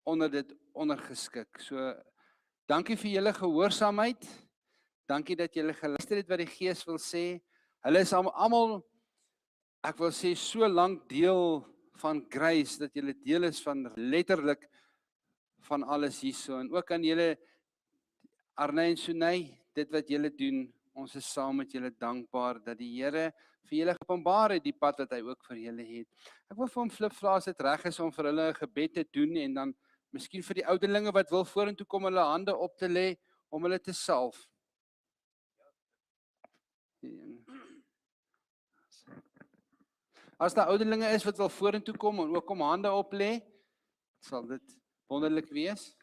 onder dit ondergeskik. So, dankie vir julle gehoorsaamheid. Dankie dat julle geluister het wat die Gees wil sê. Hulle is almal, ek wil sê, so lank deel van grace, dat julle deel is van letterlik van alles hierso. En ook aan julle, Arne en Sunay, dit wat julle doen, ons is saam met julle dankbaar dat die Here vir julle geopenbaar het die pad wat hy ook vir julle het. Ek wil vir hom vra as dit reg is om vir hulle 'n gebed te doen en dan miskien vir die ouderlinge wat wil vorentoe kom hulle hande op te lê om hulle te salf. As daar ouderlinge is wat wil vorentoe kom en ook om hande op lê, sal dit wonderlik wees.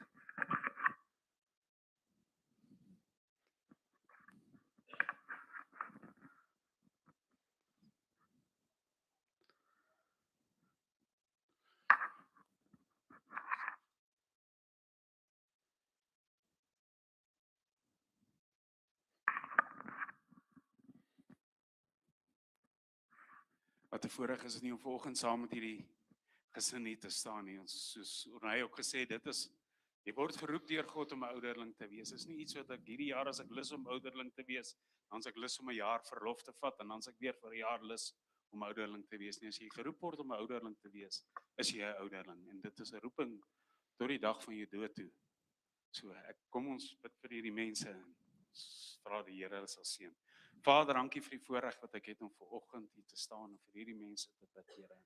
Wat 'n voorreg is dit nie om vanoggend saam met hierdie gesin hier te staan nie. Ons soos hy ook gesê, dit is jy word geroep deur God om 'n ouderling te wees. Dit is nie iets wat ek hierdie jaar as ek lus om ouderling te wees, dan as ek lus om 'n jaar verlof te vat en dan as ek weer vir 'n jaar lus om ouderling te wees nie. As jy geroep word om 'n ouderling te wees, is jy 'n ouderling en dit is 'n roeping tot die dag van jou dood toe. So kom ons bid vir hierdie mense en vra die Here hulle sal seën. Vader, dankie vir die voorreg wat ek het om vanoggend hier te staan en vir hierdie mense te bid, Here.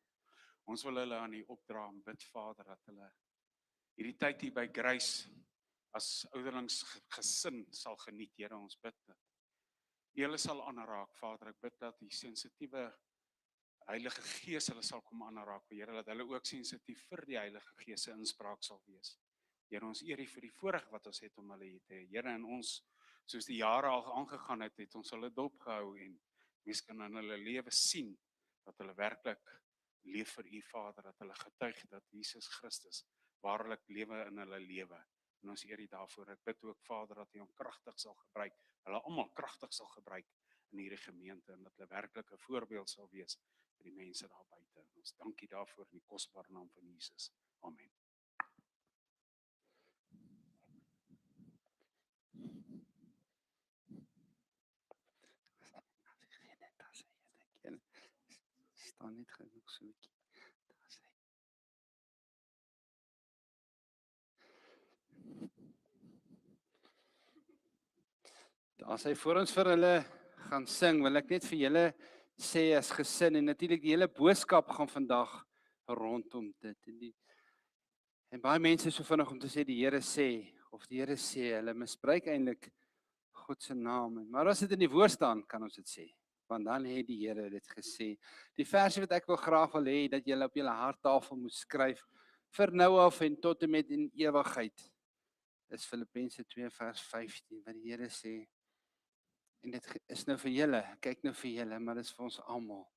Ons wil hulle aan U opdra en bid, Vader, dat hulle hierdie tyd hier by Grace as ouderlingsgesin sal geniet, Here. Ons bid dat U hulle sal aanraak, Vader. Ek bid dat die sensitiewe Heilige Gees hulle sal kom aanraak, Here, dat hulle ook sensitief vir die Heilige Gees se inspraak sal wees. Here, ons eer U vir die voorreg wat ons het om hulle hier te hê. Here, en ons soos die jare al aangegaan het ons hulle dopgehou en mens kan in hulle lewe sien dat hulle werklik leef vir U, Vader, dat hulle getuig dat Jesus Christus waarlik lewe in hulle lewe. En ons eer U daarvoor. Ek bid ook, Vader, dat U hom kragtig sal gebruik, hulle almal kragtig sal gebruik in hierdie gemeente en dat hulle werklik 'n voorbeeld sal wees vir die mense daar buite. Ons dank U daarvoor in die kosbare naam van Jesus. Amen. Staan net genoeg so 'n bietjie. As hy voor ons vir hulle gaan sing, wil ek net vir julle sê as gesin en natuurlik die hele boodskap gaan vandag rondom dit. En baie mense is so vinnig om te sê die Here sê of die Here sê, hulle misbruik eintlik God se naam. Maar as dit in die woord staan, kan ons dit sê. Want dan het die Here dit gesê. Die versie wat ek graag wil hê dat julle op julle harttafel moet skryf vir nou af en tot en met in ewigheid is Filippense 2 vers 15 wat die Here sê. En dit is nou vir julle, kyk nou vir julle, maar dit is vir ons almal.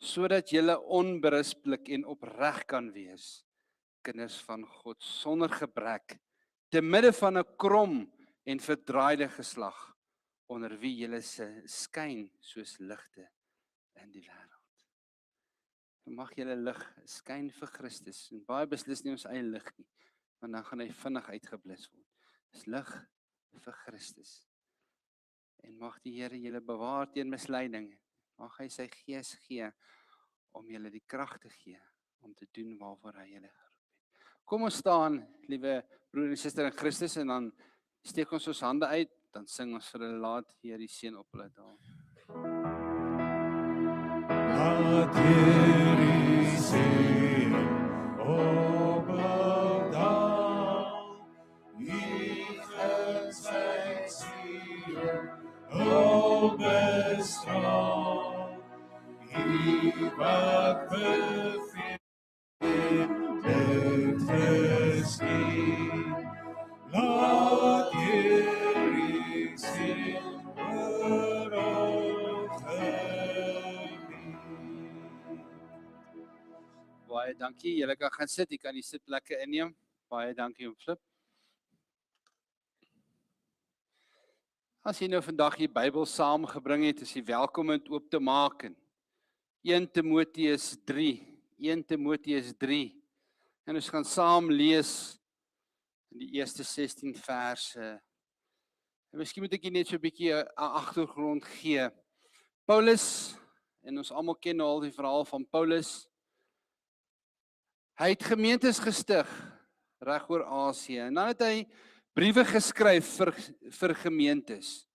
Sodat julle onberispelik en opreg kan wees, kinders van God sonder gebrek, te midde van 'n krom en verdraaide geslag, onder wie julle skyn soos ligte in die wêreld. Mag julle lig skyn vir Christus, en baie beslis nie ons eie lig nie, want dan gaan hy vinnig uitgeblus word. Dis lig vir Christus. En mag die Here julle bewaar teen misleiding. Mag hy sy Gees gee om julle die krag te gee om te doen waarvoor hy julle geroep het. Kom ons staan, liewe broer en suster in Christus, en dan steek ons hande uit, dan sing ons vir hulle, laat Here die seën op hulle daal. Laat Here die seën op hulle daal. U gaan sy seën op bestraal. U wat beveel dit geskied. Laat Here seën oor ons gebied. Baie dankie, julle kan gaan sit, jy kan die sitplekke inneem. Baie dankie om Flip. As jy nou vandag die Bybel saamgebring het, is jy welkom om dit oop te maak in 1 Timoteus 3. En ons gaan saam lees in die eerste 16 verse. En miskien moet ek hier net so 'n bietjie 'n agtergrond gee. Paulus, en ons almal ken al die verhaal van Paulus. Hy het gemeentes gestig reg oor Asië en dan het hy briewe geskryf vir gemeentes.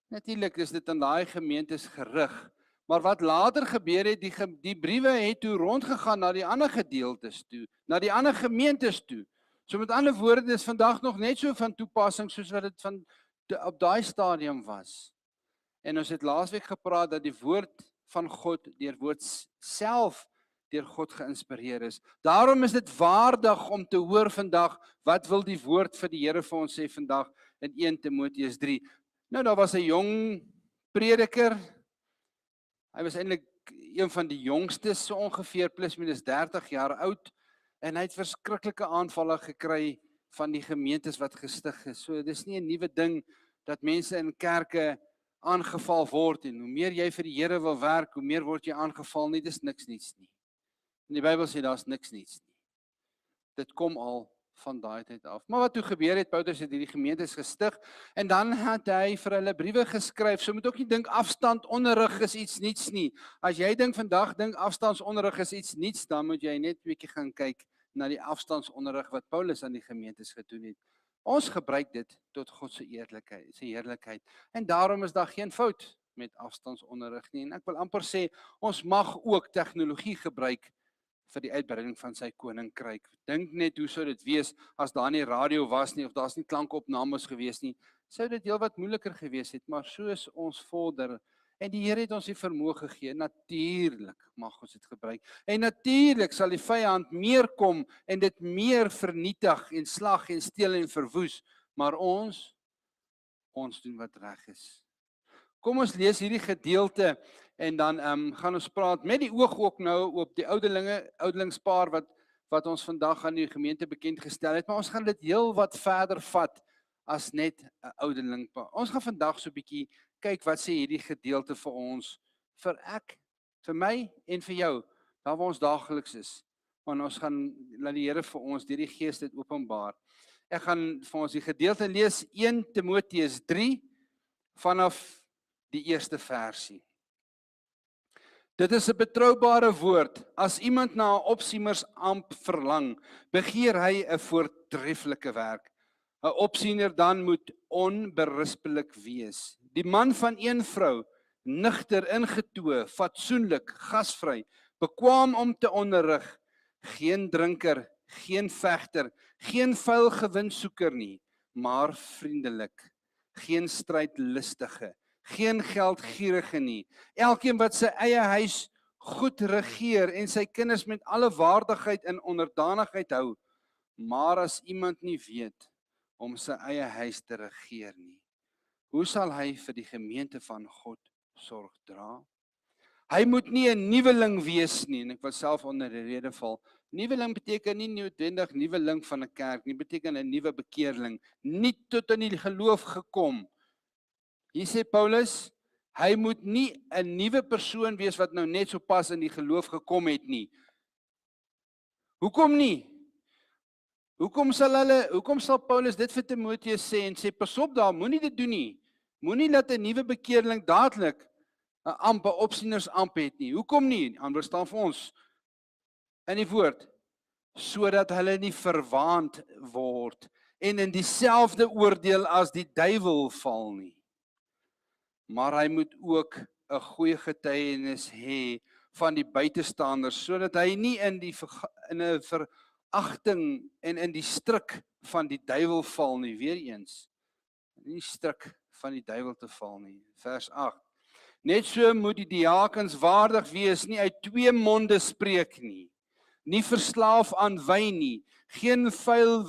Natuurlik is dit aan daai gemeentes gerig, maar wat later gebeur het, die briewe het toe rondgegaan na die ander gedeeltes toe, na die ander gemeentes toe. So met ander woorde, dis vandag nog net so van toepassing soos wat dit op daai stadium was. En ons het laasweek gepraat dat die woord van God deur woord self deur God geïnspireer is. Daarom is dit waardig om te hoor vandag, wat wil die woord vir die Here vir ons sê vandag in 1 Timoteus 3. Nou, daar was 'n jong prediker. Hy was eintlik een van die jongstes, so ongeveer plus minus 30 jaar oud, en hy het verskriklike aanvalle gekry van die gemeentes wat gestig is. So dis nie 'n nuwe ding dat mense in kerke aangeval word, en hoe meer jy vir die Here wil werk, hoe meer word jy aangeval nie, dis niks niets nie. En die Bybel sê daar's niks niets nie. Dit kom al van daai tyd af. Maar wat toe gebeur het, Paulus het hierdie gemeentes gestig, en dan het hy vir hulle briewe geskryf. So moet ook nie dink afstandonderrig is iets niets nie. As jy vandag dink afstandsonderrig is iets niets, dan moet jy net 'n bietjie gaan kyk na die afstandsonderrig wat Paulus aan die gemeentes gedoen het. Ons gebruik dit tot God se heerlikheid. En daarom is daar geen fout met afstandsonderrig nie. En ek wil amper sê, ons mag ook tegnologie gebruik vir die uitbreiding van sy koninkryk. Dink net hoe sou dit wees as daar nie radio was nie, of daar's nie klankopnames gewees nie, sou dit heelwat moeiliker gewees het, maar soos ons vorder, en die Here het ons die vermoë gegee, natuurlik mag ons dit gebruik, en natuurlik sal die vyand meer kom, en dit meer vernietig, en slag, en steel, en verwoes, maar ons doen wat reg is. Kom ons lees hierdie gedeelte, en dan gaan ons praat met die oog ook nou op die oudelingspaar wat ons vandag aan die gemeente bekend gestel het, maar ons gaan dit heel wat verder vat as net 'n ouderlingpaar. Ons gaan vandag so 'n bietjie kyk wat sê hierdie gedeelte vir ons, vir my en vir jou, daar waar ons daagliks is. Want ons gaan laat die Here vir ons deur die Gees dit openbaar. Ek gaan vir ons die gedeelte lees, 1 Timoteus 3 vanaf die eerste versie. Dit is 'n betroubare woord. As iemand na 'n opsienersamp verlang, begeer hy 'n voortreffelike werk. 'n Opsiener dan moet onberispelik wees. Die man van een vrou, nigter, ingetoe, fatsoenlik, gasvry, bekwaam om te onderrig, geen drinker, geen vegter, geen vuil gewinsoeker nie, maar vriendelik, geen strydlustige, geen geldgierige nie. Elkeen wat sy eie huis goed regeer en sy kinders met alle waardigheid en onderdanigheid hou. Maar as iemand nie weet om sy eie huis te regeer nie, hoe sal hy vir die gemeente van God sorg dra? Hy moet nie 'n nuweling wees nie, en ek wil self onder die rede val. Nuweling beteken nie noodwendig nuweling van 'n kerk nie, beteken 'n nuwe bekeerling, nie tot in die geloof gekom. Hier sê Paulus, hy moet nie 'n nuwe persoon wees wat nou net so pas in die geloof gekom het nie. Hoekom nie? Hoekom sal Paulus dit vir Timoteus sê en sê, pas op daar, moenie dit doen nie. Moenie laat 'n nuwe bekeerling dadelik 'n opsienersamp het nie. Hoekom nie? Anders staan vir ons in die woord, sodat hulle nie verwaand word en in dieselfde oordeel as die duiwel val nie. Maar hy moet ook 'n goeie getuienis hê van die buitestanders, sodat hy nie in 'n veragting en in die struik van die duiwel val nie. Weereens, in die struik van die duiwel te val nie. Vers 8. Net so moet die diakens waardig wees, nie uit 2 monde spreek nie, nie verslaaf aan wyn nie, geen vuil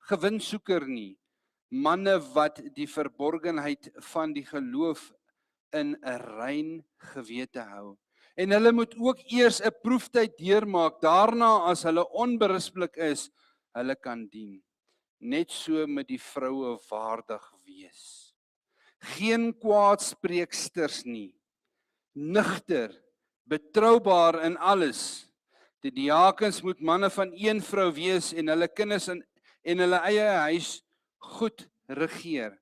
gewinsoeker nie, manne wat die verborgenheid van die geloof in 'n rein gewete hou. En hulle moet ook eers 'n proeftyd deurmaak, daarna as hulle onberispelik is, hulle kan dien. Net so met die vroue waardig wees. Geen kwaadspreeksters nie, nigter, betroubaar in alles. Die diakens moet manne van een vrou wees en hulle kinders in en hulle eie huis goed regeer.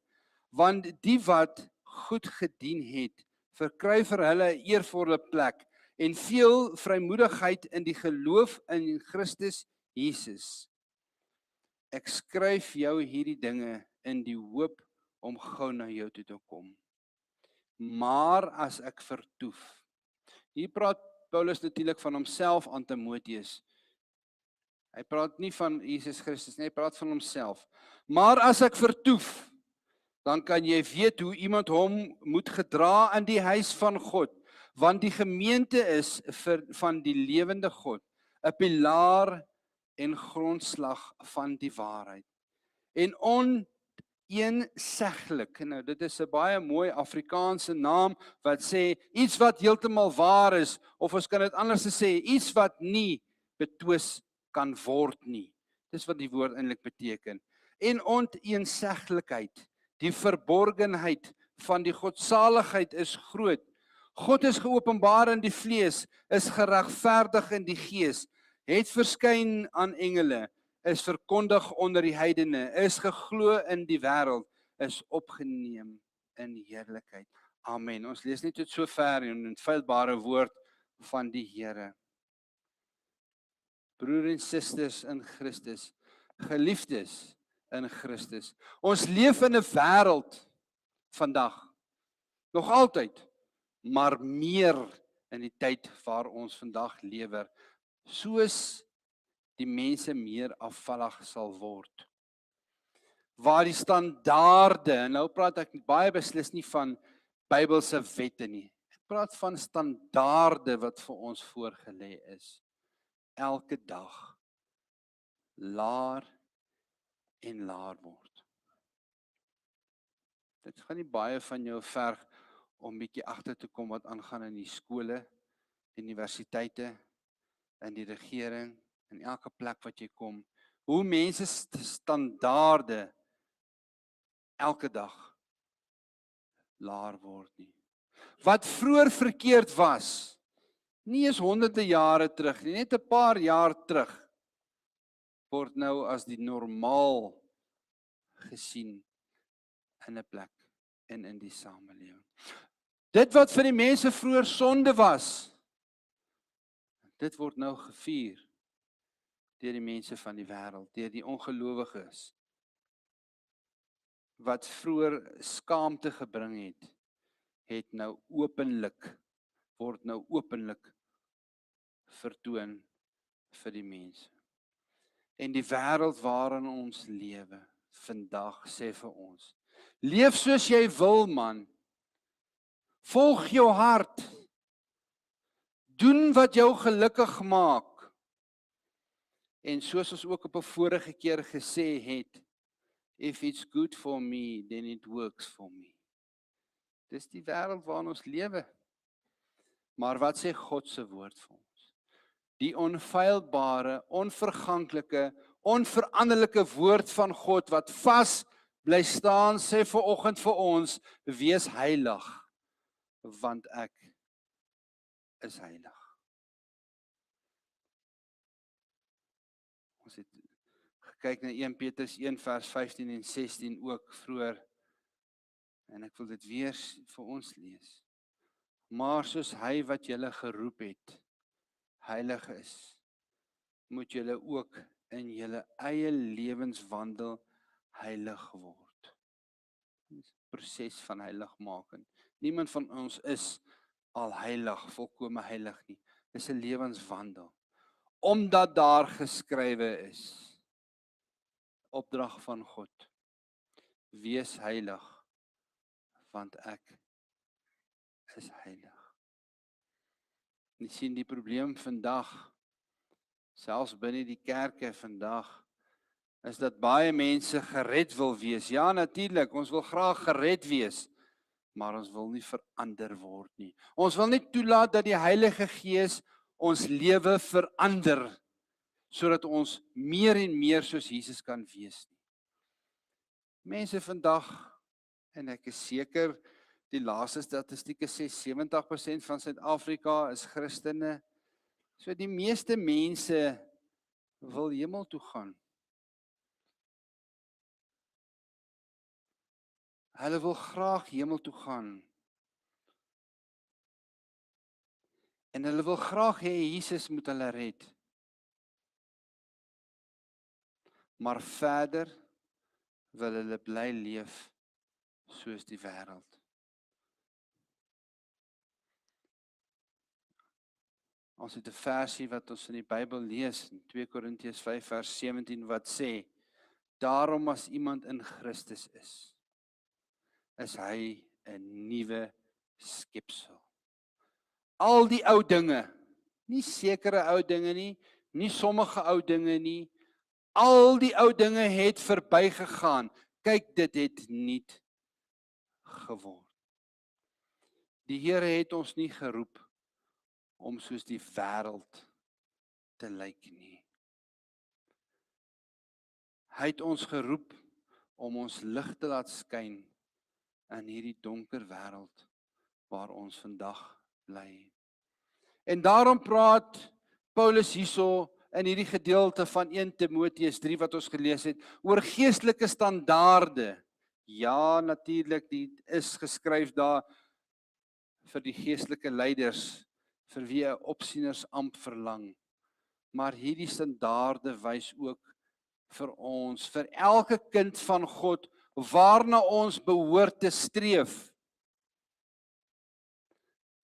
Want die wat goed gedien het, verkry vir hulle 'n eervolle plek en veel vrymoedigheid in die geloof in Christus Jesus. Ek skryf jou hierdie dinge in die hoop om gou na jou toe te kom. Maar as ek vertoef. Hier praat Paulus natuurlik van homself aan Timoteus. Hy praat nie van Jesus Christus nie, hy praat van homself. Maar as ek vertoef, dan kan jy weet hoe iemand hom moet gedra in die huis van God, want die gemeente is van die lewende God, 'n pilaar en grondslag van die waarheid. En oneenseglik, nou dit is 'n baie mooi Afrikaanse naam wat sê iets wat heeltemal waar is, of ons kan dit anders sê, iets wat nie betwis kan word nie. Dis wat die woord eintlik beteken. En oneenseglikheid, die verborgenheid van die godsaligheid is groot. God is geopenbaar in die vlees, is geregverdig in die gees, het verskyn aan engele, is verkondig onder die heidene, is geglo in die wêreld, is opgeneem in heerlikheid. Amen. Ons lees net tot sover in 'n feilbare woord van die Here. Broers en susters in Christus, geliefdes in Christus. Ons leef in 'n wêreld vandag, nog altyd, maar meer in die tyd waar ons vandag lewe, soos die mense meer afvallig sal word. Waar die standaarde, en nou praat ek baie beslis nie van Bybelse wette nie. Ek praat van standaarde wat vir ons voorgelê is. Elke dag laer en laer word. Dit gaan nie baie van jou verg om bietjie agter te kom wat aangaan in die skole, universiteite, in die regering, in elke plek wat jy kom. Hoe mense standaarde elke dag laer word nie. Wat vroeër verkeerd was, nie eens honderde jare terug nie, net 'n paar jaar terug, word nou as die normaal gesien in 'n plek en in die samelewing. Dit wat vir die mense vroeër sonde was, dit word nou gevier deur die mense van die wêreld, deur die ongelowiges. Wat vroeër skaamte gebring het, het nou word nou openlik vertoon vir die mense. En die wêreld waarin ons lewe vandag sê vir ons, leef soos jy wil man, volg jou hart, doen wat jou gelukkig maak. En soos ons ook op 'n vorige keer gesê het, if it's good for me, then it works for me. Dis die wêreld waarin ons lewe. Maar wat sê God se woord vir ons? Die onfeilbare, onverganklike, onveranderlike woord van God wat vas bly staan, sê vanoggend vir ons, wees heilig, want ek is heilig. Ons het gekyk na 1 Petrus 1 vers 15 en 16 ook vroeër, en ek wil dit weer vir ons lees. Maar soos hy wat julle geroep het, heilig is, moet julle ook in julle eie lewenswandel heilig word. Dit is 'n proses van heiligmaking. Niemand van ons is al heilig, volkome heilig nie. Dis 'n lewenswandel. Omdat daar geskrywe is, opdrag van God, wees heilig, want ek is heilig. Jy sien die probleem vandag, selfs binne die kerke vandag, is dat baie mense gered wil wees. Ja, natuurlik, ons wil graag gered wees, maar ons wil nie verander word nie. Ons wil nie toelaat dat die Heilige Gees ons lewe verander, sodat ons meer en meer soos Jesus kan wees nie. Mense vandag, en ek is seker, die laaste statistieke sê 70% van Suid-Afrika is Christene. So die meeste mense wil hemel toe gaan. Hulle wil graag hemel toe gaan. En hulle wil graag hê Jesus moet hulle red. Maar verder wil hulle bly leef soos die wêreld. Ons het 'n versie wat ons in die Bybel lees, in 2 Korintiërs 5 vers 17 wat sê: Daarom as iemand in Christus is hy 'n nuwe skepsel. Al die ou dinge, nie sekere ou dinge nie, nie sommige ou dinge nie, al die ou dinge het verbygegaan. Kyk, dit het nuut geword. Die Here het ons nie geroep om soos die wêreld te lyk nie. Hy het ons geroep om ons lig te laat skyn in hierdie donker wêreld waar ons vandag bly. En daarom praat Paulus hierso in hierdie gedeelte van 1 Timoteus 3 wat ons gelees het, oor geestelike standaarde. Ja, natuurlik, dit is geskryf daar vir die geestelike leiders, vir wie 'n opsienersamp verlang. Maar hierdie standaarde wys ook vir ons, vir elke kind van God, waarna ons behoort te streef.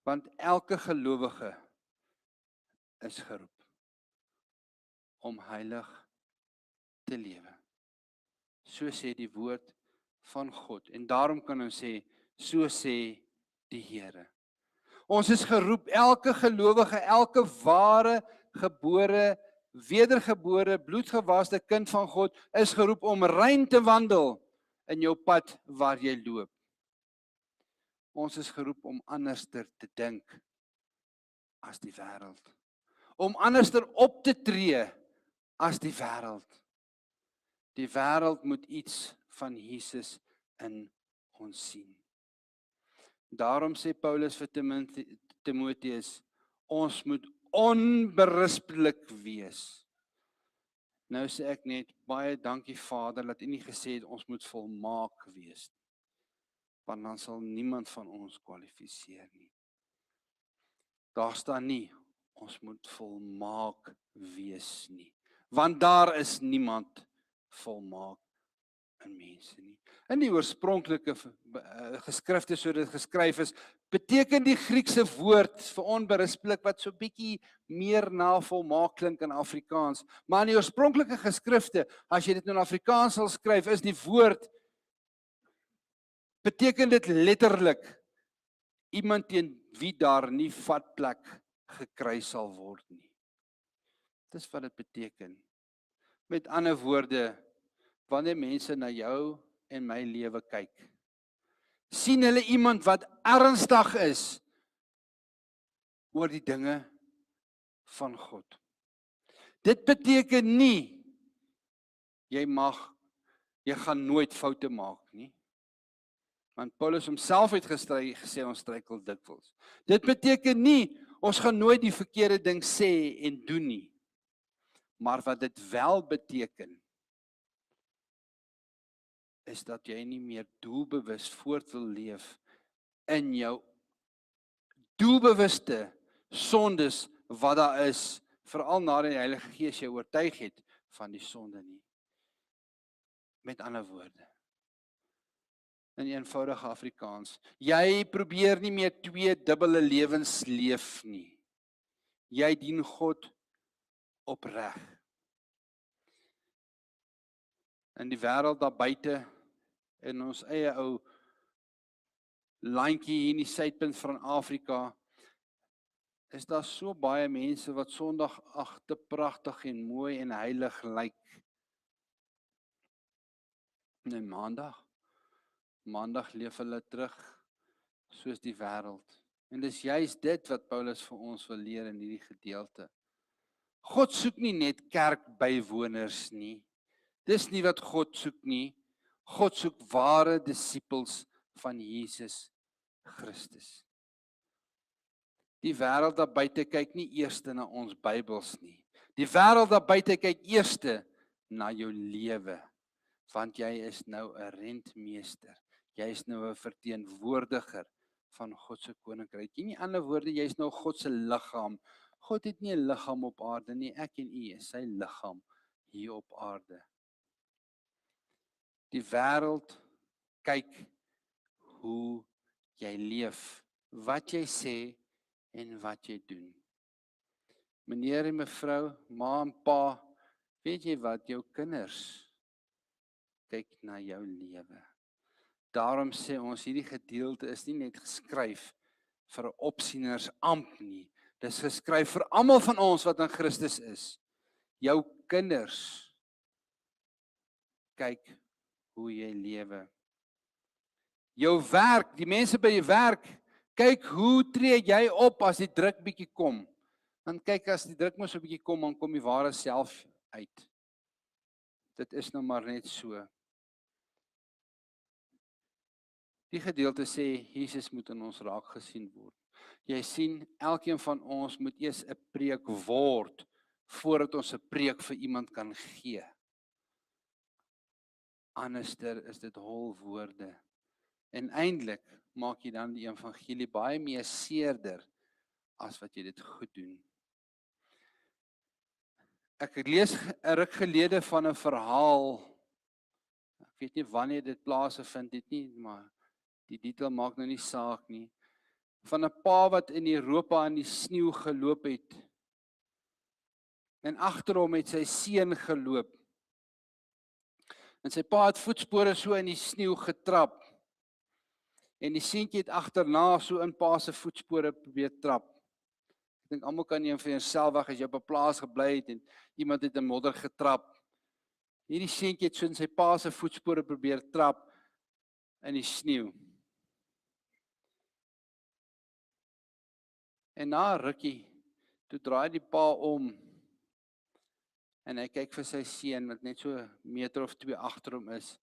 Want elke gelowige is geroep om heilig te lewe. So sê die woord van God. En daarom kan ons sê, so sê die Here. Ons is geroep, elke gelowige, elke ware, gebore, wedergebore, bloedgewaste kind van God is geroep om rein te wandel in jou pad waar jy loop. Ons is geroep om anderster te dink as die wêreld. Om anderster op te tree as die wêreld. Die wêreld moet iets van Jesus in ons sien. Daarom sê Paulus vir Timoteus, ons moet onberispelik wees. Nou sê ek net, baie dankie Vader, dat U nie gesê het, ons moet volmaak wees. Want dan sal niemand van ons kwalifiseer nie. Daar staan nie, ons moet volmaak wees nie. Want daar is niemand volmaak in mense nie. In die oorspronklike geskrifte so dit geskryf is, beteken die Griekse woord vir onberispelik wat so bietjie meer na volmaak klink in Afrikaans. Maar in die oorspronklike geskrifte, as jy dit in Afrikaans sal skryf, is die woord beteken dit letterlik iemand teen wie daar nie vatplek gekry sal word nie. Dis wat dit beteken. Met ander woorde, wanneer mense na jou en my lewe kyk, sien hulle iemand wat ernstig is oor die dinge van God. Dit beteken nie jy gaan nooit foute maak nie. Want Paulus homself het gesê ons struikel dikwels. Dit beteken nie ons gaan nooit die verkeerde ding sê en doen nie. Maar wat dit wel beteken is dat jy nie meer doelbewus voort wil leef in jou doelbewuste sondes wat daar is, veral nadat die Heilige Gees jou oortuig het van die sonde nie. Met ander woorde, in eenvoudige Afrikaans, jy probeer nie meer 2 dubbele lewens leef nie. Jy dien God opreg. In die wêreld daar buite, in ons eie ou landjie hier in die suidpunt van Afrika, is daar so baie mense wat Sondag agter pragtig en mooi en heilig lyk. En Maandag leef hulle terug soos die wêreld. En dis juist dit wat Paulus vir ons wil leer in hierdie gedeelte. God soek nie net kerkbywoners nie. Dis nie wat God soek nie. God soek ware disippels van Jesus Christus. Die wêreld daar buite kyk nie eers na ons Bybels nie. Die wêreld daar buite kyk eers na jou lewe, want jy is nou 'n rentmeester. jy is nou 'n verteenwoordiger van God se koninkryk. In die ander woorde, jy is nou God se liggaam. God het nie 'n liggaam op aarde nie, ek en u is sy liggaam hier op aarde. Die wêreld kyk hoe jy leef, wat jy sê en wat jy doen. Meneer en mevrou, ma en pa, weet jy wat, jou kinders kyk na jou lewe. Daarom sê ons, hierdie gedeelte is nie net geskryf vir 'n opsienersamp nie. Dis geskryf vir almal van ons wat in Christus is. Jou kinders kyk hoe jy lewe. Jou werk, die mense by jou werk, kyk hoe tree jy op as die druk bietjie kom. Dan kyk, as die druk mos so 'n bietjie kom, dan kom die ware self uit. Dit is nou maar net so. Die gedeelte sê, Jesus moet in ons raak gesien word. Jy sien, elkeen van ons moet eers 'n preek word, voordat ons 'n preek vir iemand kan gee. Anderster is dit hol woorde. En eintlik maak jy dan die evangelie baie meer seerder, as wat jy dit goed doen. Ek lees 'n ruk gelede van 'n verhaal, ek weet nie wanneer dit plaasgevind het nie, maar die detail maak nou nie saak nie, van 'n pa wat in Europa in die sneeu geloop het, en agter hom het sy seun geloop, en sy pa het voetspore so in die sneeu getrap, en die seentjie het agterna so in pa se voetspore probeer trap. Ek dink almal kan jy vir jouself wag as jy op 'n plaas gebly het en iemand het in modder getrap. Hierdie seentjie het so in sy pa se voetspore probeer trap in die sneeu. En na 'n rukkie, toe draai die pa om en hy kyk vir sy seun wat net so 'n meter of 2 agter hom is,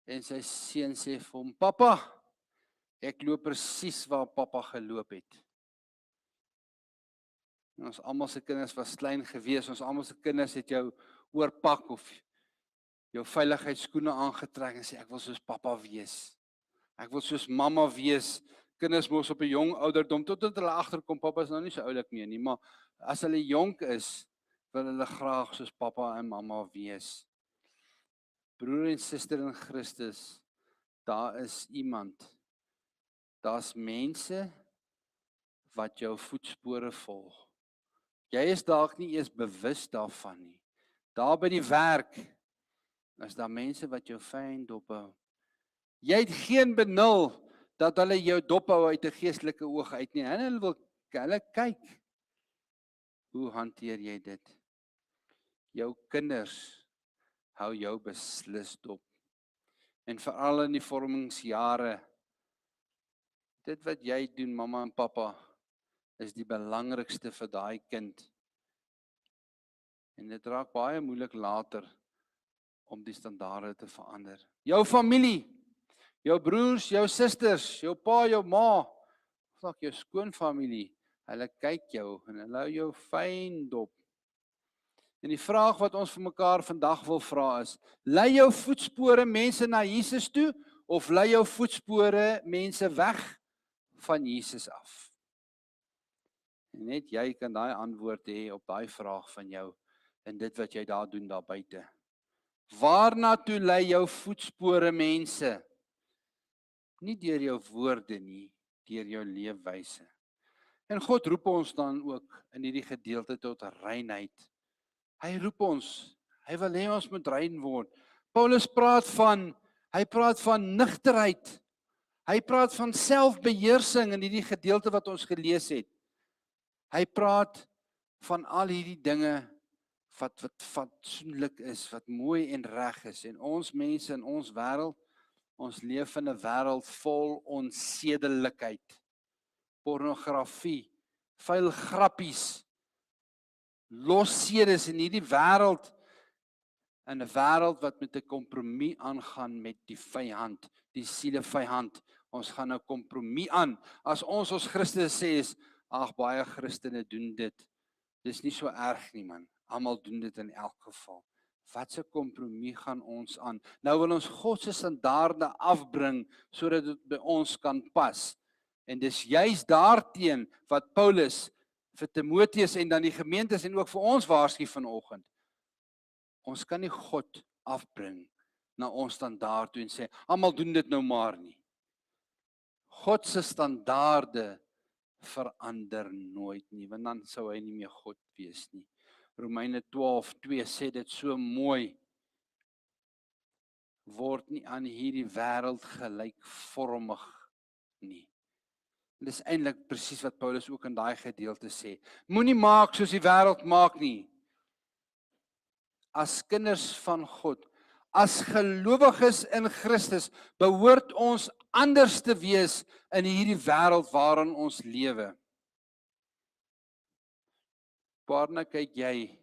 en sy seun sê vir hom, "Pappa, ek loop presies waar pappa geloop het." En ons almal se kinders was klein gewees, ons almal se kinders het jou oorpak of jou veiligheidsskoene aangetrek en sê, "Ek wil soos pappa wees. Ek wil soos mamma wees." Kinders mos op 'n jong ouderdom, totdat hulle agterkom, pappa is nou nie so oulik meer nie, maar as hulle jonk is, wil hulle graag soos pappa en mamma wees. Broer en suster in Christus, daar is iemand, daar's mense wat jou voetspore volg. Jy is dalk nie eers bewus daarvan nie. Daar by die werk is daar mense wat jou fyn dop hou. Jy het geen benul dat hulle jou dop hou uit 'n geestelike oog uit nie. Hulle kyk. Hoe hanteer jy dit? Jou kinders hou jou beslis dop. En veral in die vormingsjare, dit wat jy doen, mamma en pappa, is die belangrikste vir daai kind. En dit raak baie moeilik later om die standaarde te verander. Jou familie, jou broers, jou susters, jou pa, jou ma, of ook jou skoonfamilie, hulle kyk jou en hulle hou jou fyn dop. En die vraag wat ons vir mekaar vandag wil vra is, lei jou voetspore mense na Jesus toe, of lei jou voetspore mense weg van Jesus af? En net jy kan daai antwoord hê op daai vraag van jou, en dit wat jy daar doen daar buite. Waarna toe lei jou voetspore mense? Nie deur jou woorde nie, deur jou leefwyse. En God roep ons dan ook in hierdie gedeelte tot reinheid. Hy roep ons, hy wil hê ons moet rein word. Paulus praat van nigterheid. Hy praat van selfbeheersing in hierdie gedeelte wat ons gelees het. Hy praat van al hierdie dinge wat fatsoenlik is, wat mooi en reg is. En ons mense in ons wêreld, ons leef in 'n wêreld vol onsedelikheid, pornografie, vuil grappies, lossedes in hierdie wêreld, in 'n wêreld wat met 'n kompromie aangaan met die vyand, die sielevyand. Ons gaan 'n kompromie aan. As ons Christene sê is, ag, baie Christene doen dit. Dis nie so erg nie, man. Almal doen dit in elk geval. Wat se kompromie gaan ons aan? Nou wil ons God se standaarde afbring sodat dit by ons kan pas. En dis juis daarteen wat Paulus vir Timoteus en dan die gemeentes en ook vir ons waarsku vanoggend. Ons kan nie God afbring na ons standaard toe en sê, almal doen dit nou maar nie. God se standaarde verander nooit nie, want dan sou hy nie meer God wees nie. Romeine 12:2 sê dit so mooi. Word nie aan hierdie wêreld gelykvormig nie. Dit is eintlik presies wat Paulus ook in daai gedeelte sê. Moenie maak soos die wêreld maak nie. As kinders van God, as gelowiges in Christus, behoort ons anders te wees in hierdie wêreld waarin ons lewe. Waarna kyk jy,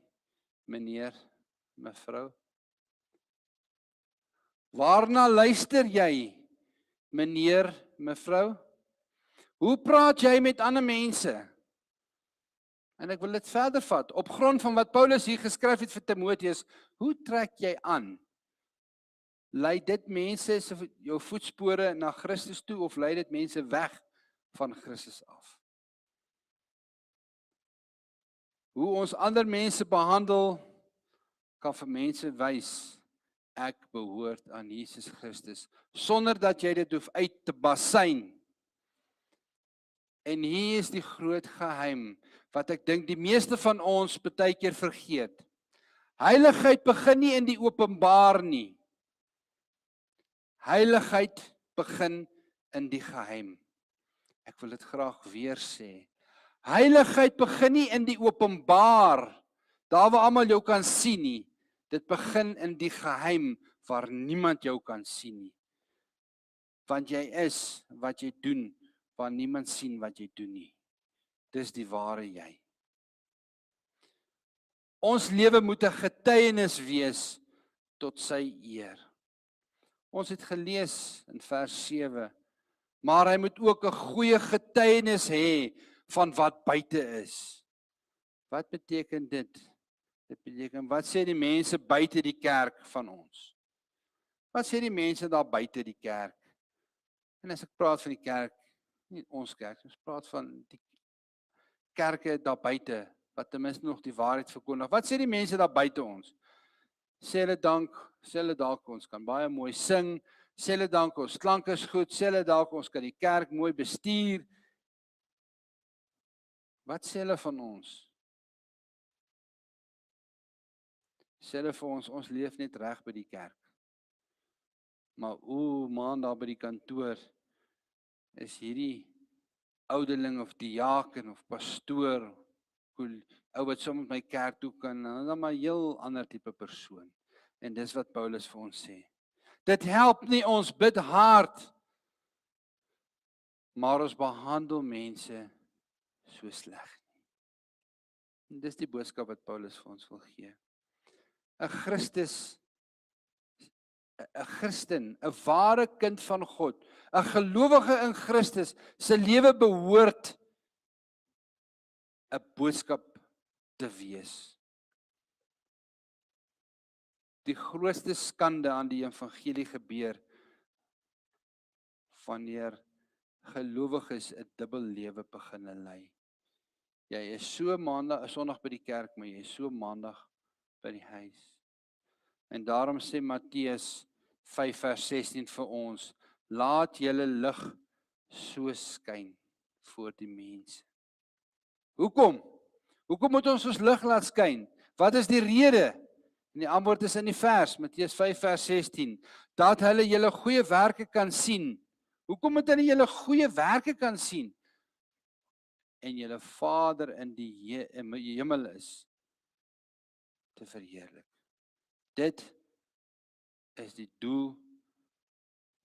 meneer, mevrou? Waarna luister jy, meneer, mevrou? Hoe praat jy met ander mense? En ek wil dit verder vat, op grond van wat Paulus hier geskryf het vir Timoteus, hoe trek jy aan? Lei dit mense jou voetspore na Christus toe, of lei dit mense weg van Christus af? Hoe ons ander mense behandel, kan vir mense wys, ek behoort aan Jesus Christus, sonder dat jy dit hoef uit te basyn. En hier is die groot geheim, wat ek dink die meeste van ons baie keer vergeet. Heiligheid begin nie in die openbaar nie. Heiligheid begin in die geheim. Ek wil dit graag weer sê. Heiligheid begin nie in die openbaar, daar waar almal jou kan sien nie. Dit begin in die geheim, waar niemand jou kan sien nie. Want jy is wat jy doen, waar niemand sien wat jy doen nie. Dis die ware jy. Ons lewe moet 'n getuienis wees tot sy eer. Ons het gelees in vers 7, maar hy moet ook 'n goeie getuienis hê van wat buite is. Wat beteken dit? Dit beteken, wat sê die mense buite die kerk van ons? Wat sê die mense daar buite die kerk? En as ek praat van die kerk, nie ons kerk, ons praat van die kerke daar buite, wat ten minste nog die waarheid verkondig. Wat sê die mense daar buite ons? Sê hulle dank, sê hulle dalk ons kan baie mooi sing, sê hulle dank ons klank is goed, sê hulle dalk ons kan die kerk mooi bestuur. Wat sê hulle van ons? Sê hulle vir ons leef net reg by die kerk. Maar man, daar by die kantoor is hierdie ouderling of diaken of pastoor, ou wat saam met my kerk toe kan, dan maar 'n heel ander tipe persoon. En dis wat Paulus vir ons sê. Dit help nie, ons bid hard, maar ons behandel mense so sleg nie. En dis die boodskap wat Paulus vir ons wil gee. 'n Christen, 'n ware kind van God, 'n gelowige in Christus, se lewe behoort 'n boodskap te wees. Die grootste skande aan die evangelie gebeur wanneer gelowiges 'n dubbel lewe begin lei. Jy is so Sondag by die kerk, maar jy is so Maandag by die huis. En daarom sê Matteus 5 vers 16 vir ons, laat julle lig so skyn voor die mense. Hoekom? Hoekom moet ons lig laat skyn? Wat is die rede? En die antwoord is in die vers, Matteus 5 vers 16, dat hulle julle goeie werke kan sien. Hoekom moet hulle julle goeie werke kan sien? En julle Vader in die hemel is te verheerlik. Dit is die doel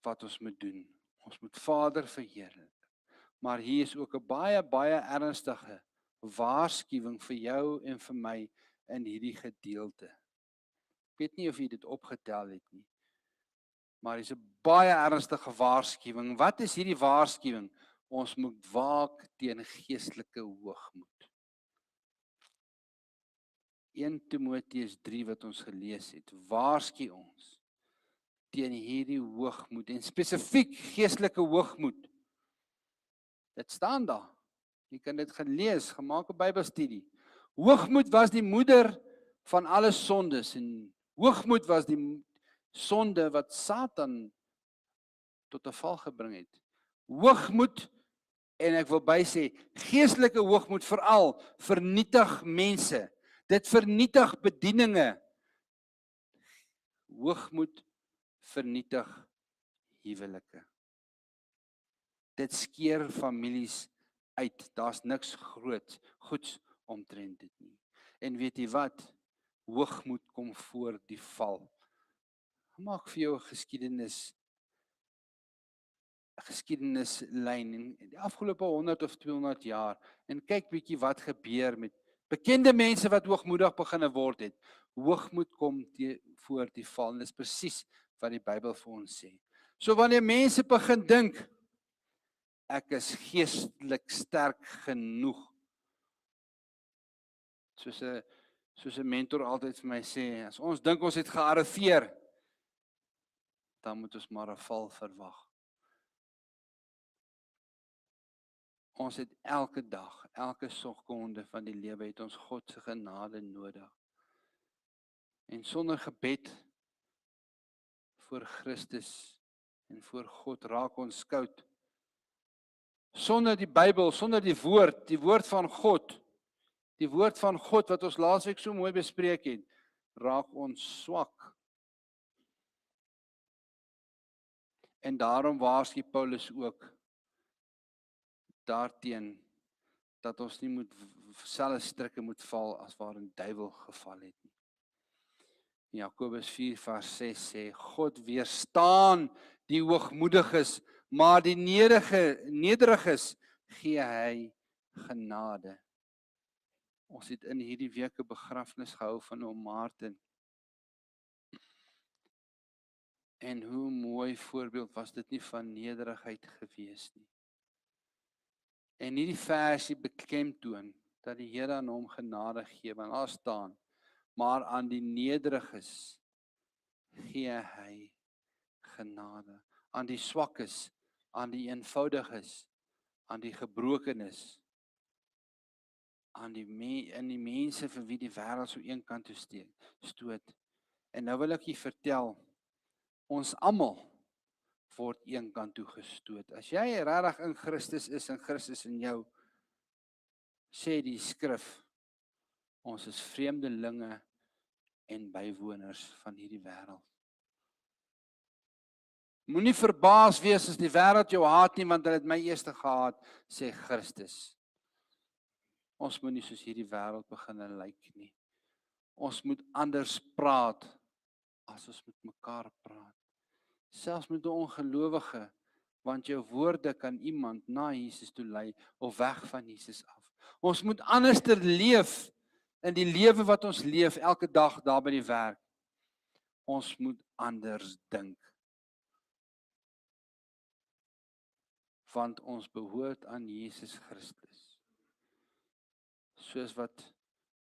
wat ons moet doen. Ons moet Vader verheerlik. Maar hier is ook 'n baie ernstige waarskuwing vir jou en vir my in hierdie gedeelte. Ek weet nie of jy dit opgetel het nie. Maar dis 'n baie ernstige waarskuwing. Wat is hierdie waarskuwing? Ons moet waak teen geestelike hoogmoed. 1 Timoteus 3 wat ons gelees het, waarsku ons teen hierdie hoogmoed en spesifiek geestelike hoogmoed. Dit staan daar. Jy kan dit gaan lees, gemaak 'n Bybelstudie. Hoogmoed was die moeder van alle sondes en hoogmoed was die sonde wat Satan tot 'n val gebring het. Hoogmoed, en ek wil bysê, geestelike hoogmoed veral vernietig mense. Dit vernietig bedieninge. Hoogmoed vernietig huwelike. Dit skeer families uit. Daar's niks goeds omtrent dit nie. En weet jy wat? Hoogmoed kom voor die val. Maak vir jou 'n geskiedenislyn in die afgelope 100 of 200 jaar en kyk bietjie wat gebeur met bekende mense wat hoogmoedig begine word het. Hoogmoed kom voor die val en dis presies wat die Bybel vir ons sê. So wanneer mense begin dink ek is geestelik sterk genoeg. Soos 'n mentor altyd vir my sê, as ons dink ons het gearriveer, dan moet ons maar 'n val verwag. Ons het elke dag, elke sekonde van die lewe het ons God se genade nodig. En sonder gebed voor Christus en voor God raak ons koud. Sonder die Bybel, sonder die woord van God, die woord van God wat ons laasweek so mooi bespreek het, raak ons swak. En daarom waarsku Paulus ook daarteen dat ons nie moet selfe strikke moet val as waarin duiwel geval het nie. Jakobus 4 vers 6 sê, God weerstaan die hoogmoediges, maar die nederiges gee hy genade. Ons het in hierdie week 'n begrafnis gehou van oom Martin. En hoe mooi voorbeeld was dit nie van nederigheid gewees nie. En hierdie versie beklemtoon dat die Here aan hom genade gee, want daar staan, maar aan die nederiges gee hy genade. Aan die swakkes, aan die eenvoudiges, aan die gebrokenes, aan die mense vir wie die wêreld so een kant toe stoot. En nou wil ek julle vertel, ons almal word een kant toe gestoot. As jy regtig in Christus is en Christus in jou, sê die skrif, ons is vreemdelinge en bywoners van hierdie wêreld. Moenie verbaas wees as die wêreld jou haat nie, want hulle het my eerste gehaat, sê Christus. Ons moet nie soos hierdie wêreld begin lyk nie. Ons moet anders praat as ons met mekaar praat. Selfs met 'n ongelowige, want jou woorde kan iemand na Jesus toe lei of weg van Jesus af. Ons moet anders leef in die lewe wat ons leef elke dag daar by die werk. Ons moet anders dink. Want ons behoort aan Jesus Christus. Soos wat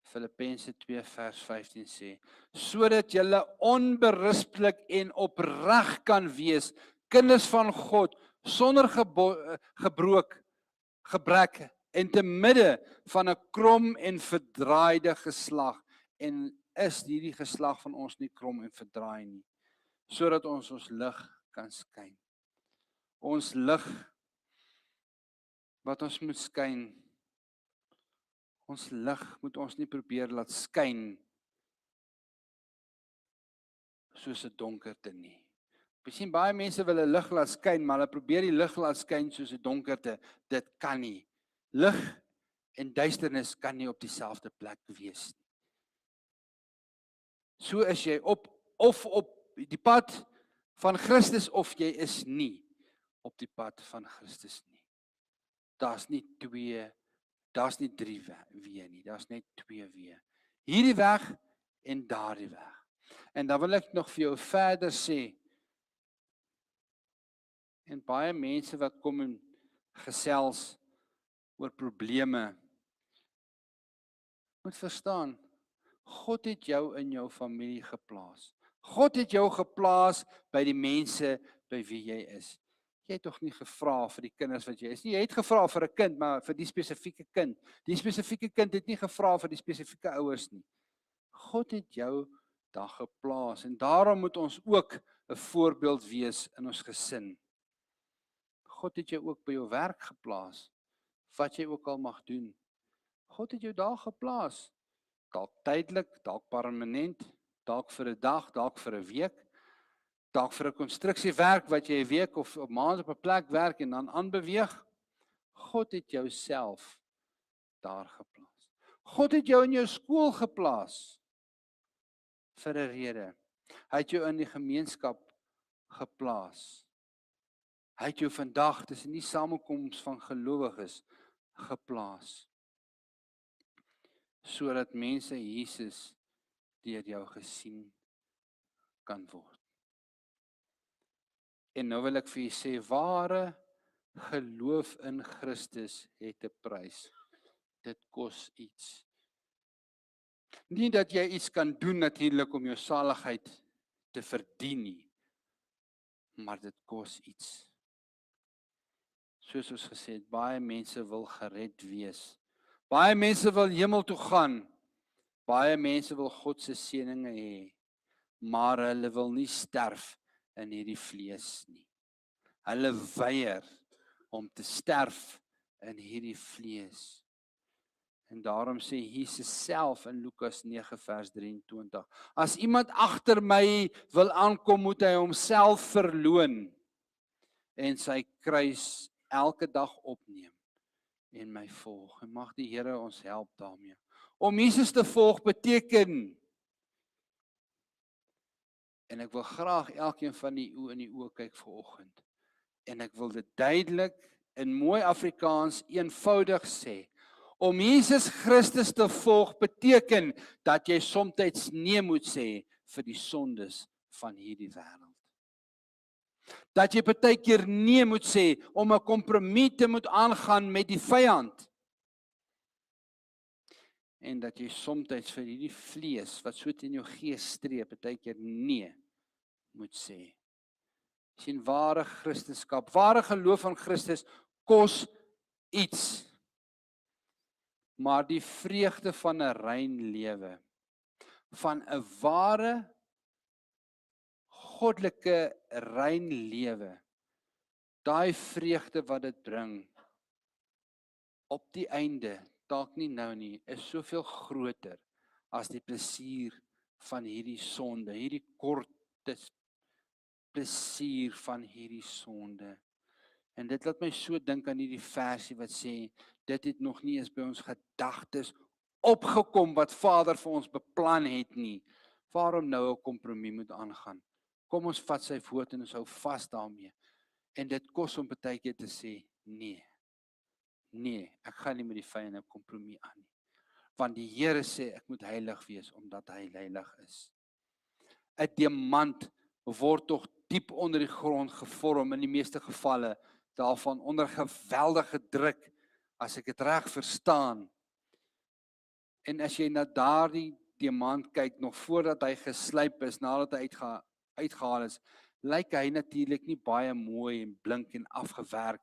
Filippense 2 vers 15 sê, sodat julle onberispelik en opreg kan wees, kinders van God, sonder gebrek en te midde van 'n krom en verdraaide geslag. En is hierdie geslag van ons nie krom en verdraai nie, sodat ons lig kan skyn. Ons lig wat ons moet skyn. Ons lig moet ons nie probeer laat skyn soos 'n donkerte nie. Ons sien baie mense wil 'n lig laat skyn, maar hulle probeer die lig laat skyn soos 'n donkerte. Dit kan nie. Lig en duisternis kan nie op dieselfde plek wees nie. So is jy op die pad van Christus of jy is nie op die pad van Christus nie. Daar's nie drie weë nie, daar's net twee weë. Hierdie weg en daardie weg. En dan wil ek nog vir jou verder sê, en baie mense wat kom en gesels oor probleme, moet verstaan, God het jou in jou familie geplaas. God het jou geplaas by die mense by wie jy is. Jy het tog nie gevra vir die kinders wat jy is nie. Jy het gevra vir 'n kind, maar vir die spesifieke kind. Die spesifieke kind het nie gevra vir die spesifieke ouers nie. God het jou daar geplaas en daarom moet ons ook 'n voorbeeld wees in ons gesin. God het jou ook by jou werk geplaas, wat jy ook al mag doen. God het jou daar geplaas, dalk tydelik, dalk permanent, dalk vir 'n dag, dalk vir 'n week, dalk vir 'n konstruksiewerk wat jy 'n week of 'n maand op 'n plek werk en dan aanbeweeg. God het jou self daar geplaas. God het jou in jou skool geplaas vir 'n rede. Hy het jou in die gemeenskap geplaas. Hy het jou vandag tussen die samekoms van gelowiges geplaas. Sodat mense Jesus deur jou gesien kan word. En nou wil ek vir julle sê, ware geloof in Christus het 'n prys. Dit kos iets. Nie dat jy iets kan doen natuurlik om jou saligheid te verdien nie, maar dit kos iets. Soos ons gesê het, baie mense wil gered wees. Baie mense wil hemel toe gaan. Baie mense wil God se seëninge hê, maar hulle wil nie sterf in hierdie vlees nie. Hulle weier om te sterf in hierdie vlees. En daarom sê Jesus self in Lukas 9 vers 23, as iemand agter my wil aankom, moet hy homself verloon en sy kruis elke dag opneem en my volg. En mag die Here ons help daarmee. Om Jesus te volg beteken, en ek wil graag elkeen van die oë in die oë kyk vanoggend, en ek wil dit duidelik in mooi Afrikaans eenvoudig sê, om Jesus Christus te volg beteken dat jy soms nee moet sê vir die sondes van hierdie wêreld. Dat jy partykeer nee moet sê om 'n kompromie te moet aangaan met die vyand. En dat jy soms vir hierdie vlees wat so teen jou gees streep, partykeer nee moet sê. Sien, ware Christendom, ware geloof in Christus kos iets. Maar die vreugde van 'n rein lewe, van 'n ware goddelike rein lewe, daai vreugde wat dit bring op die einde, dalk nie nou nie, is soveel groter as die plesier van hierdie sonde, hierdie korte plesier van hierdie sonde. En dit laat my so dink aan hierdie versie wat sê, dit het nog nie eens by ons gedagtes opgekom wat Vader vir ons beplan het nie. Waarom nou 'n kompromie moet aangaan? Kom ons vat sy woord en ons hou vas daarmee. En dit kos om partykeer te sê, nee, ek gaan nie met die vyand 'n kompromie aan nie. Want die Here sê ek moet heilig wees omdat hy heilig is. 'n Diamant word tog diep onder die grond gevorm in die meeste gevalle, daarvan onder geweldige druk, as ek dit reg verstaan. En as jy na daardie diamant kyk, nog voordat hy geslyp is, nadat hy uitgehaal is, lyk hy natuurlik nie baie mooi en blink en afgewerk.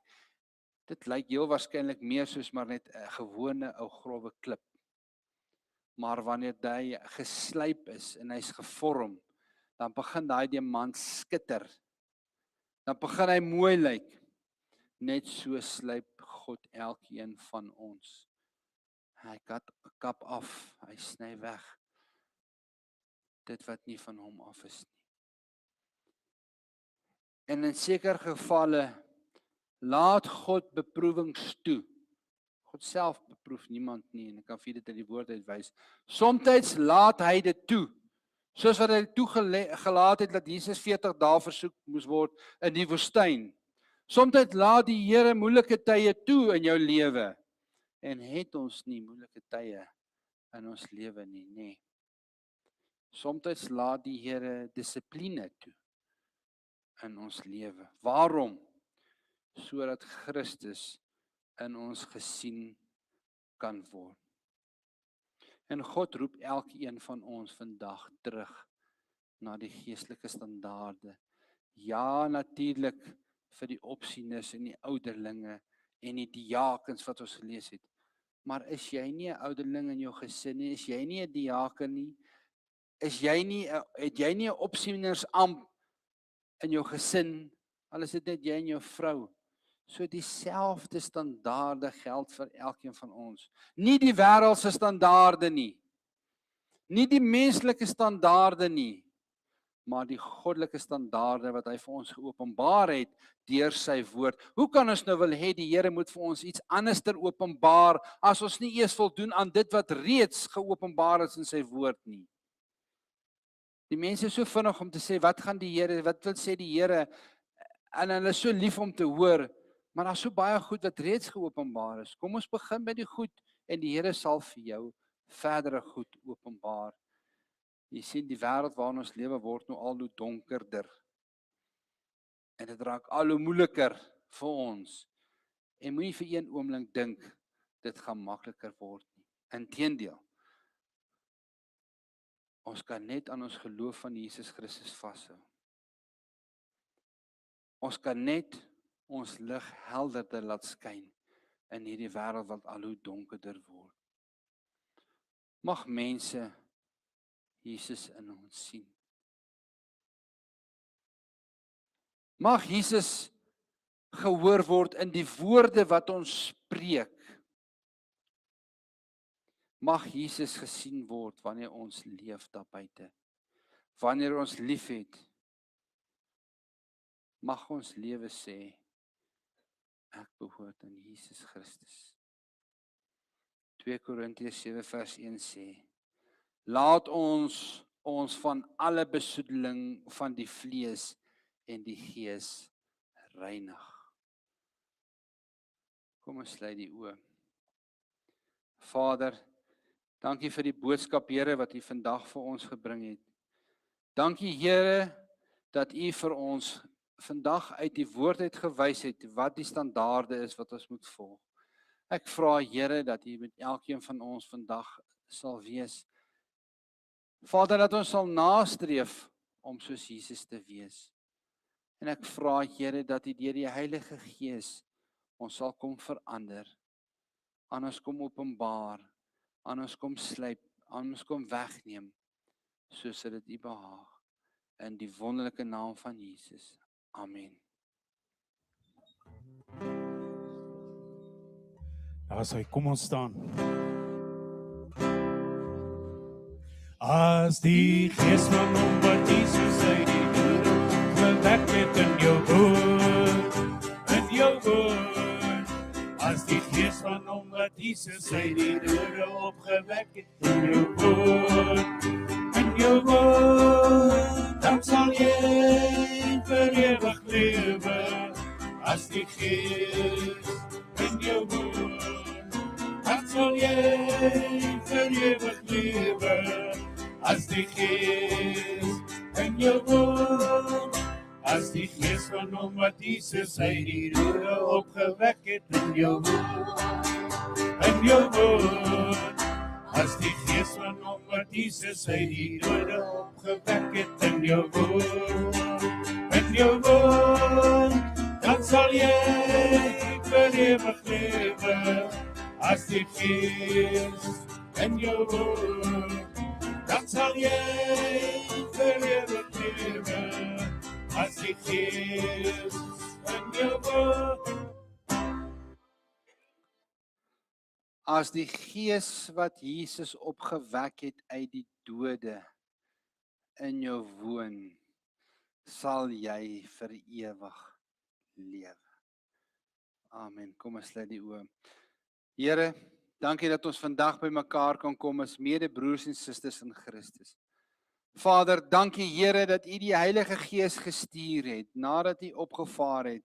Dit lyk heel waarskynlik meer soos maar net 'n gewone ou grouwe klip. Maar wanneer hy geslyp is en hy's gevorm, dan begin daai diamant skitter. Dan begin hy mooi lyk. Net so slyp God elkeen van ons. Hy kap af, hy sny weg dit wat nie van hom af is nie. En in sekere gevalle laat God beproewings toe. God self beproef niemand nie en ek kan vir dit uit die woord uitwys. Somstyds laat hy dit toe. Soos wat hy toegelaat het dat Jesus 40 dae versoek moes word in die woestyn. Somstyds laat die Here moeilike tye toe in jou lewe. En het ons nie moeilike tye in ons lewe nie, nee. Somstyds laat die Here dissipline toe in ons lewe. Waarom? Sodat Christus in ons gesien kan word. En God roep elkeen van ons vandag terug na die geestelike standaarde. Ja, natuurlik vir die opsieners en die ouderlinge en die diakens wat ons gelees het. Maar is jy nie 'n ouderling in jou gesin nie? Is jy nie 'n diaken nie? Het jy nie 'n opsienersamp in jou gesin? Al is dit net jy en jou vrou. So dieselfde standaarde geld vir elkeen van ons. Nie die wêreldse standaarde nie. Nie die menslike standaarde nie, maar die goddelike standaarde wat hy vir ons geopenbaar het deur sy woord. Hoe kan ons nou wil hê die Here moet vir ons iets anderster openbaar as ons nie eers voldoen aan dit wat reeds geopenbaar is in sy woord nie? Die mense is so vinnig om te sê, wat gaan die Here, wat wil sê die Here? En hulle is so lief om te hoor, maar daar's so baie goed wat reeds geopenbaar is. Kom ons begin by die goed en die Here sal vir jou verdere goed openbaar. Jy sien die wêreld waarin ons lewe word nou al hoe donkerder. En dit raak al hoe moeiliker vir ons. En moenie vir een oomblik dink dit gaan makliker word nie. Inteendeel. Ons kan net aan ons geloof van Jesus Christus vashou. Ons kan net ons lig helderder laat skyn in hierdie wêreld wat al hoe donkerder word. Mag mense Jesus in ons sien. Mag Jesus gehoor word in die woorde wat ons spreek. Mag Jesus gesien word wanneer ons leef daar buite. Wanneer ons liefhet. Mag ons lewe sê, ek behoort aan Jesus Christus. 2 Korintiërs 7 vers 1 sê, laat ons van alle besoedeling van die vlees en die gees reinig. Kom ons sluit die oë. Vader, dankie vir die boodskap, Here, wat U vandag vir ons gebring het. Dankie, Here, dat U vir ons vandag uit die woord uit gewys het wat die standaarde is wat ons moet volg. Ek vra, Here, dat U met elkeen van ons vandag sal wees. Vader, dat ons sal nastreef om soos Jesus te wees. En ek vra, Here, dat U deur die Heilige Gees ons sal kom verander, aan ons kom openbaar, aan ons kom slyp, aan ons kom wegneem, soos dit U behaag. In die wonderlike naam van Jesus. Amen. Daar sê, kom ons staan. As die gees van hom wat Jesus uit die dode gewek het in jou woord, as die gees van hom wat Jesus uit die dode opgewek het in jou woord, dan sal jy vir ewig lewe, as die gees in jou woord, dan sal jy vir ewig lewe, as die gees in jou woord, as die gees van hom wat Jesus uit die dode opgewek het in jou woord, as die gees van hom wat Jesus uit die dode opgewek het in jou woord, dan sal jy vir ewig lewe, as die gees in jou woord, dan sal jy vir ewig lewe, as die gees in jou woord. As die gees wat Jesus opgewek het uit die dode in jou woon, sal jy vir ewig lewe. Amen. Kom ons sluit die oë. Here, dankie dat ons vandag by mekaar kan kom as medebroers en susters in Christus. Vader, dankie Here dat U die Heilige Gees gestuur het nadat U opgevaar het.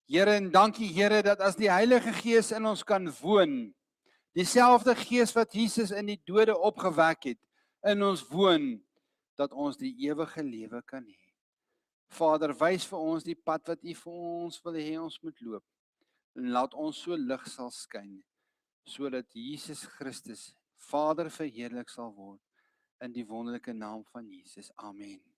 Here, en dankie Here dat as die Heilige Gees in ons kan woon, dieselfde Gees wat Jesus in die dode opgewek het, in ons woon, dat ons die ewige lewe kan hê. Vader, wys vir ons die pad wat U vir ons wil hê ons moet loop. En laat ons so lig sal skyn, sodat Jesus Christus Vader verheerlik sal word in die wonderlike naam van Jesus. Amen.